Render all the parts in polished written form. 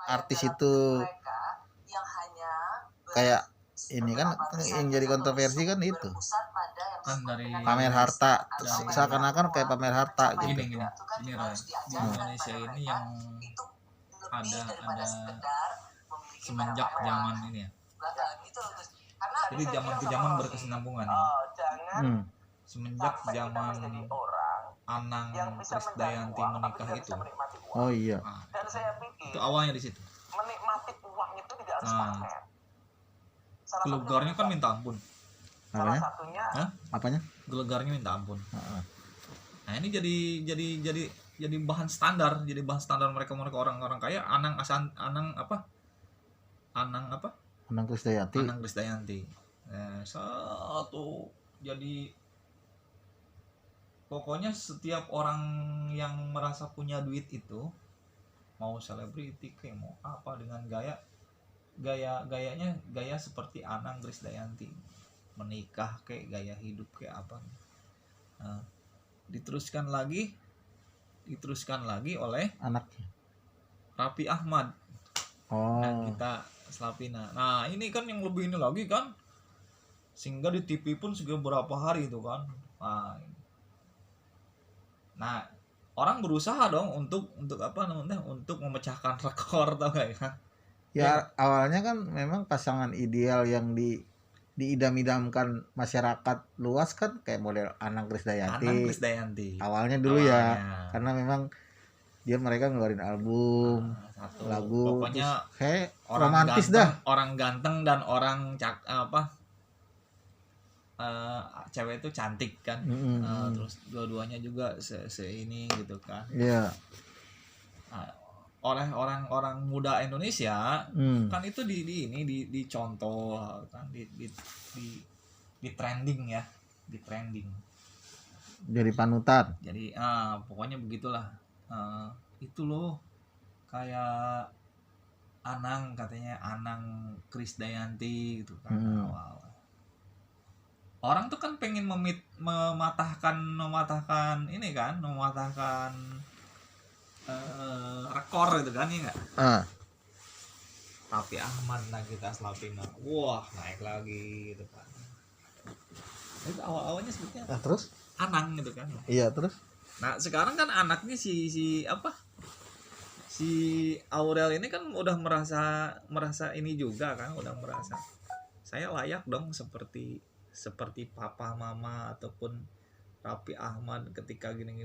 artis itu kayak ini kan yang jadi kontroversi kan itu kan dari pamer harta, seakan-akan kayak pamer harta gitu. Ini Roy, di Indonesia ini yang ada semenjak zaman ini ya. Jadi zaman ke zaman berkesinambungan ini. Semenjak zaman Anang Krisdayanti menikah itu. Oh iya. Nah, itu awalnya di situ. Nah, gelegarnya kan minta ampun. Apanya? Gelegarnya minta ampun. Nah ini jadi bahan standar, mereka orang-orang kaya. Anang Krisdayanti. Satu jadi pokoknya setiap orang yang merasa punya duit itu mau selebriti kayak mau apa dengan gaya seperti Anang Krisdayanti, menikah kayak gaya hidup kayak apa. Nah, diteruskan lagi oleh anaknya Raffi Ahmad. Nah, kita Slapina. Nah, ini kan yang lebih ini lagi kan. Sehingga di TV pun sudah berapa hari itu kan. Nah, orang berusaha dong untuk apa namanya? Untuk memecahkan rekor tau gak ya? Ya, awalnya kan memang pasangan ideal yang diidam-idamkan masyarakat luas kan kayak model Anang Krisdayanti. Awalnya dulu ya, karena memang mereka ngeluarin album, lagu, pokoknya kayak orang romantis ganteng, dah. Orang ganteng dan orang cewek itu cantik kan. Terus dua-duanya juga ini gitu kan. Iya. Oleh orang-orang muda Indonesia kan itu dicontoh kan, di trending ya, jadi panutan. Jadi pokoknya begitulah. Itu loh kayak katanya Anang Krisdayanti gitu kan. Orang tuh kan pengen mematahkan ini kan, mematahkan rekor gitu kan ya nggak? Raffi Ahmad, Nagita Slavina, wah naik lagi gitu kan. Itu awalnya sebetulnya. Nah, terus? Anang gitu kan? Iya terus. Nah sekarang kan anaknya si Aurel ini kan udah merasa ini juga kan, udah merasa saya layak dong seperti papa mama ataupun Raffi Ahmad ketika gini.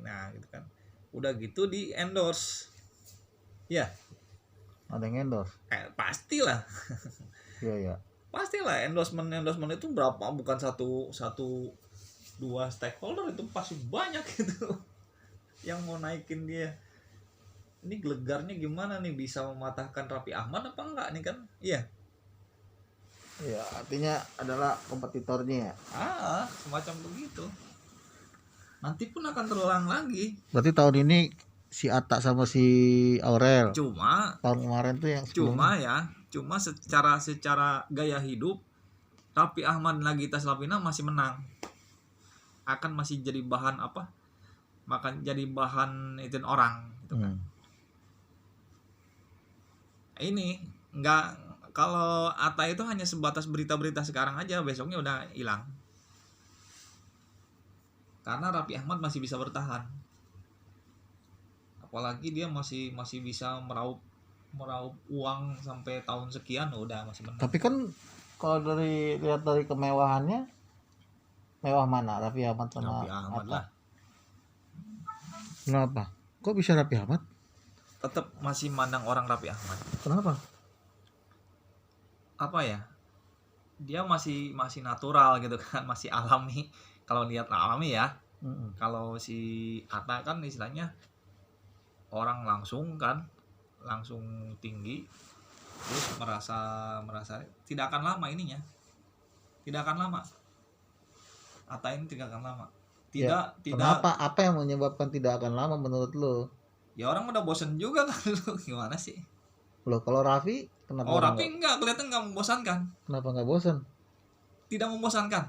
Nah gitu kan. Udah gitu di endorse. Ya. Ada yang endorse? Pastilah. Iya. Pastilah endorsement itu berapa? Bukan dua stakeholder, itu pasti banyak gitu. Yang mau naikin dia. Ini gelegarnya gimana nih, bisa mematahkan Raffi Ahmad apa enggak nih kan? Iya. Ya, artinya adalah kompetitornya. Semacam begitu. Nanti pun akan terulang lagi. Berarti tahun ini si Atta sama si Aurel. Cuma tahun kemarin tuh yang sebelumnya. Cuma secara gaya hidup Raffi Ahmad dan Nagita Slavina masih menang. Akan masih jadi bahan apa? Jadi bahan itu orang gitu kan. Ini enggak, kalau Atta itu hanya sebatas berita-berita sekarang aja, besoknya udah hilang. Karena Raffi Ahmad masih bisa bertahan. Apalagi dia masih bisa meraup uang sampai tahun sekian, udah masih menang. Tapi kan kalau lihat dari kemewahannya, mewah mana Raffi Ahmad sama Atta? Lah. Kenapa? Kok bisa Raffi Ahmad? Tetap masih mandang orang Raffi Ahmad. Kenapa? Apa ya? Dia masih natural gitu kan, masih alami. Kalau lihat alami ya. Kalau si Atta kan istilahnya orang langsung tinggi, terus merasa tidak akan lama ininya. Tidak akan lama. Atta ini tidak akan lama. Tidak. Kenapa? Apa yang menyebabkan tidak akan lama menurut lo? Ya orang udah bosen juga kan. Gimana sih? Loh, kalau Raffi kenapa? Raffi enggak, kelihatan enggak membosankan. Kenapa enggak bosan? Tidak membosankan.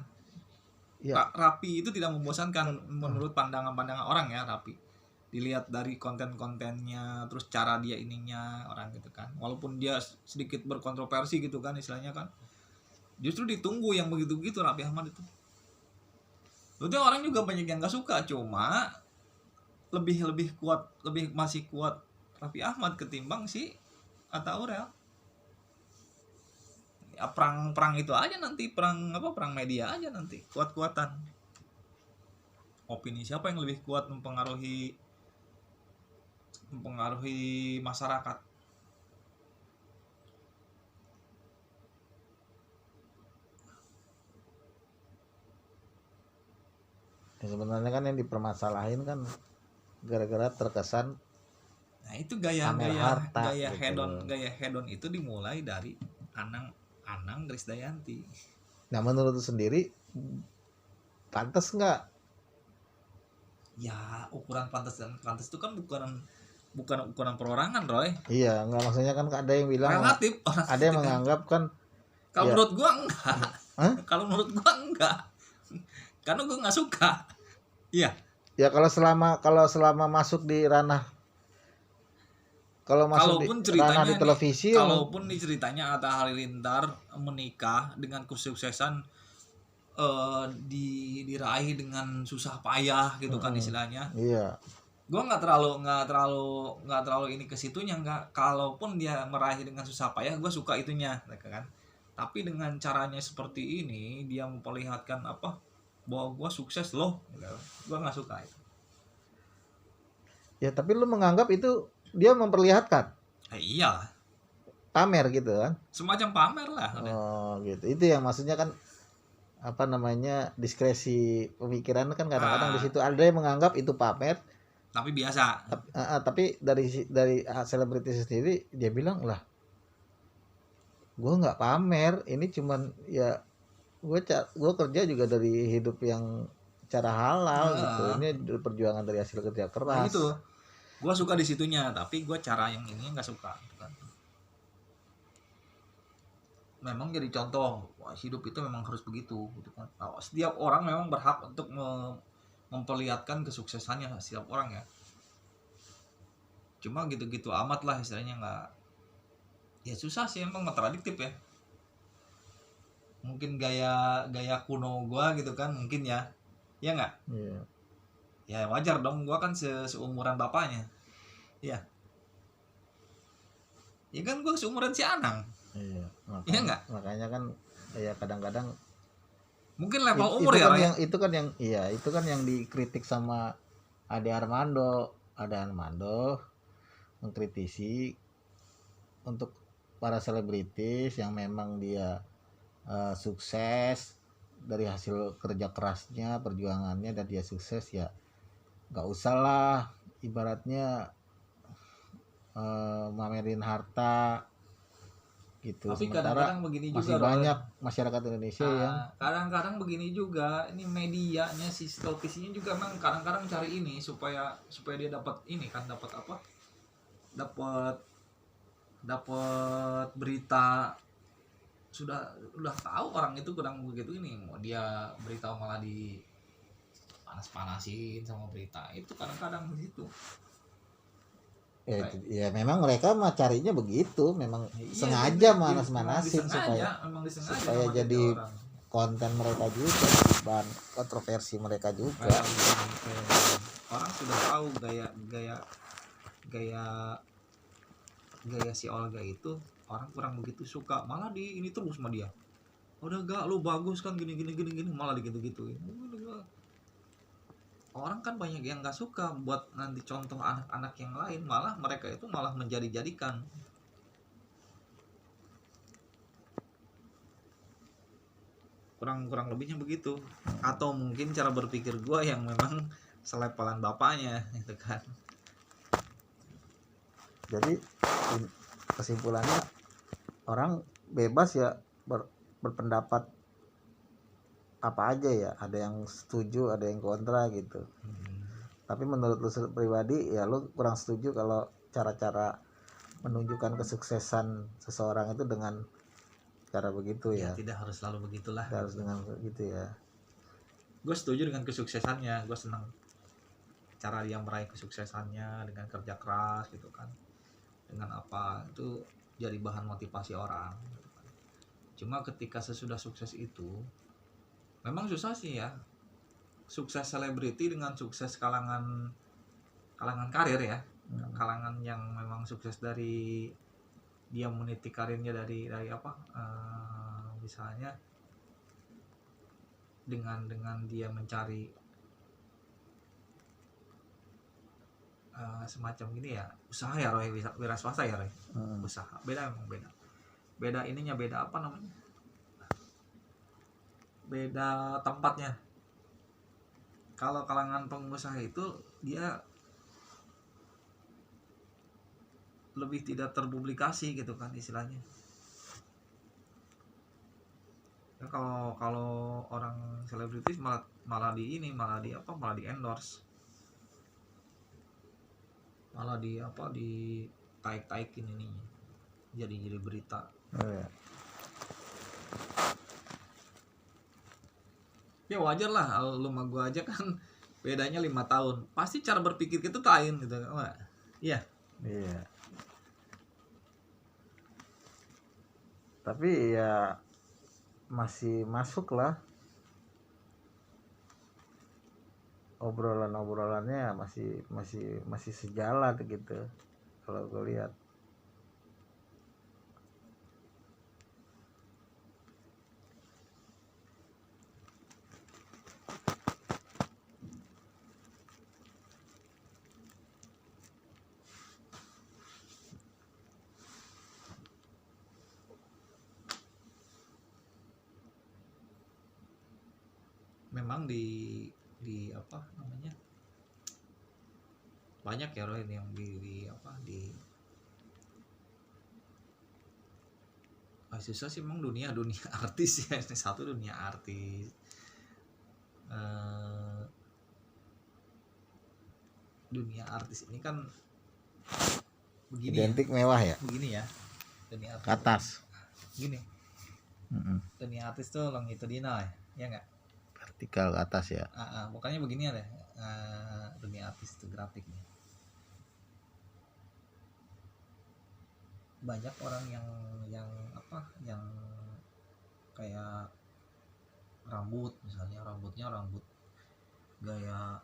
Ya. Raffi itu tidak membosankan menurut pandangan orang ya, Raffi. dilihat dari konten-kontennya, terus cara dia ininya orang gitu kan, walaupun dia sedikit berkontroversi gitu kan istilahnya kan, justru ditunggu yang begitu-begitu Raffi Ahmad itu. Berarti orang juga banyak yang nggak suka, cuma lebih kuat, masih kuat Raffi Ahmad ketimbang si Atta Aurel. Ya, perang itu aja nanti, perang media aja nanti, kuat-kuatan. Opini siapa yang lebih kuat mempengaruhi masyarakat. Ya, sebenarnya kan yang dipermasalahin kan gara-gara terkesan Nah itu gaya gitu. Gaya hedon itu dimulai dari Anang Krisdayanti. Nah menurut lu sendiri pantas nggak? Ya ukuran pantas itu kan bukan ukuran perorangan, Roy. Iya, nggak, maksudnya kan ada yang bilang relatif, ada yang menganggap kan. Kalau ya, menurut gua enggak. Kalau menurut gua enggak. Karena gua nggak suka. Iya. Ya kalau selama masuk di ranah, kalaupun ceritanya di televisi, kalaupun di ceritanya Atta Halilintar menikah dengan kesuksesan diraih dengan susah payah gitu kan istilahnya. Iya. Gue nggak terlalu ini ke situnya, nggak. Kalaupun dia meraih dengan susah payah, gue suka itunya, kan. Tapi dengan caranya seperti ini, dia memperlihatkan apa? Bahwa gue sukses loh, gue nggak suka itu. Ya tapi lu menganggap itu dia memperlihatkan? Iya. Pamer gitu kan? Semacam pamer lah. Oh gitu. Itu yang maksudnya kan apa namanya, diskresi pemikiran kan kadang-kadang di situ ada yang menganggap itu pamer. Tapi biasa. Tapi dari selebritis sendiri dia bilang lah, gue nggak pamer, ini cuman ya gue kerja juga dari hidup yang cara halal gitu. Ini perjuangan dari hasil kerja keras. Nah, itu gue suka di situnya, tapi gue cara yang ini nggak suka. Memang jadi contoh, hidup itu memang harus begitu gitu kan. Nah, setiap orang memang berhak untuk memperlihatkan kesuksesannya, setiap orang ya. Cuma gitu-gitu amat lah istilahnya, nggak, ya susah sih, emang kontradiktif ya. Mungkin gaya kuno gua gitu kan, mungkin ya nggak. Iya. Ya wajar dong, gua kan seumuran bapaknya. Iya. Ya kan gua seumuran si Anang. Iya. Iya nggak? Makanya kan ya kadang-kadang mungkin level umur ya, kan itu kan yang dikritik sama Ade Armando mengkritisi untuk para selebritis yang memang dia sukses dari hasil kerja kerasnya, perjuangannya, dan dia sukses, ya nggak usah lah ibaratnya mamerin harta gitu. Tapi sementara kadang-kadang begini masih juga banyak masyarakat Indonesia yang kadang-kadang begini juga, ini medianya, si televisinya juga memang kadang-kadang cari ini supaya dia dapat ini kan, dapat apa, dapat berita. Udah tahu orang itu kurang begitu ini, mau dia berita malah di panas-panasin sama berita itu, kadang-kadang begitu. Ya memang mereka mah carinya begitu, memang sengaja manas-manasin supaya jadi konten mereka juga, bahan kontroversi mereka juga. Orang sudah tahu gaya si Olga itu, orang kurang begitu suka, malah di ini terus sama dia. Udah gak, lu bagus kan gini malah digitu-gituin. Orang kan banyak yang nggak suka buat nanti contoh anak-anak yang lain, malah mereka itu malah menjadi-jadikan. Kurang lebihnya begitu. Atau mungkin cara berpikir gue yang memang selevelan bapaknya gitu kan. Jadi kesimpulannya, orang bebas ya berpendapat apa aja ya, ada yang setuju, ada yang kontra gitu. Tapi menurut lu pribadi ya lu kurang setuju kalau cara-cara menunjukkan kesuksesan seseorang itu dengan cara begitu ya. Tidak harus selalu begitulah. Harus dengan begitu ya. Gue setuju dengan kesuksesannya, gue senang. cara dia meraih kesuksesannya dengan kerja keras gitu kan, dengan apa itu jadi bahan motivasi orang gitu kan. Cuma ketika sesudah sukses itu memang susah sih ya, sukses selebriti dengan sukses kalangan karir ya, kalangan yang memang sukses dari dia meniti karirnya dari apa, misalnya dengan dia mencari semacam gini ya, usaha ya Roy, wira swasta ya Roy, usaha beda, memang beda ininya, beda apa namanya, beda tempatnya. Kalau kalangan pengusaha itu dia lebih tidak terpublikasi gitu kan istilahnya. Kalau orang selebritis malah di ini, malah di apa, malah di endorse, malah di apa, di taik-taikin ininya, jadi berita. Ya wajar lah, lu sama gua aja kan bedanya 5 tahun, pasti cara berpikir kita tuh lain gitu. Wah, iya. Tapi ya masih masuk lah, obrolannya masih sejalan gitu kalau gue lihat. Memang di apa namanya, banyak ya Roy yang di apa, di susah sih memang dunia artis ya. Ini satu dunia artis, dunia artis ini kan begini identik ya, mewah ya, begini ya dunia artis ke atas gini. Dunia artis tuh longitudinal ya nggak, vertikal ke atas ya. Pokoknya begini ya, dunia artis itu grafik nih. Banyak orang yang apa, yang kayak rambut misalnya, rambutnya rambut gaya